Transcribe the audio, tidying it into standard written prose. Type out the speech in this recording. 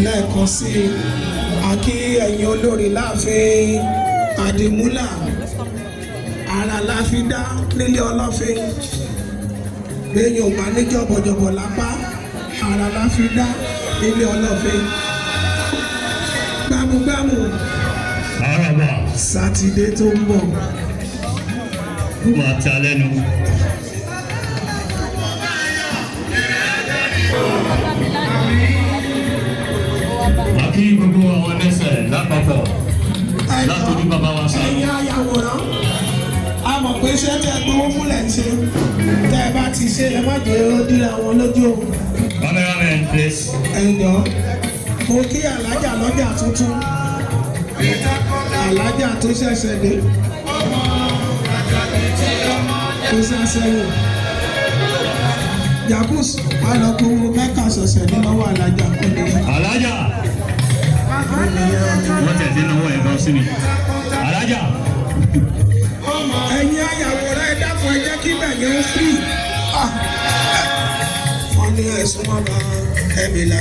lẹ́ẹ̀kan sí àkí ẹ̀yin olórí láàfin àdìmúlà ara la fi dá nílé ọlọ́fin gbẹ̀yìn ògbà ní jọ̀bọ̀jọ̀bọ̀ lápá ara la fi dá nílé ọlọ́fin gbámúgbámú sátidé tó ń bọ̀ ó máa ta lẹ́nu. Àkí gbogbo àwọn ẹlẹ́sẹ̀ lápapọ̀ látòrí bàbá wa sá. ẹ̀yin ayàwòrán a mọ̀ pé iṣẹ́ tẹ́ gbowó fúnlẹ̀ ń ṣe tẹ́ ẹ bá ti ṣe ẹ má jẹ́ ó dira wọn lójú o. Cameraman please. ẹ̀yọ́ mo kí alájà lọ́jà tuntun alájà tó ṣẹ̀ṣẹ̀ dé tó ṣẹ̀ṣẹ̀ wò Jacuz alọ́kú mẹ́ka ṣẹ̀ṣẹ̀ ní lọ́wọ́ alájà kò lè yẹ. Alájà wọ́n tẹ̀ sí náwó ẹ̀ gan sí mi. Alájà. ẹ̀yin ayàwòrán ẹ dákun ẹ jẹ́ kí bẹ̀yẹ̀ ó fì. wọ́n ní ẹ̀sùn mọ́ra ẹ̀mí la.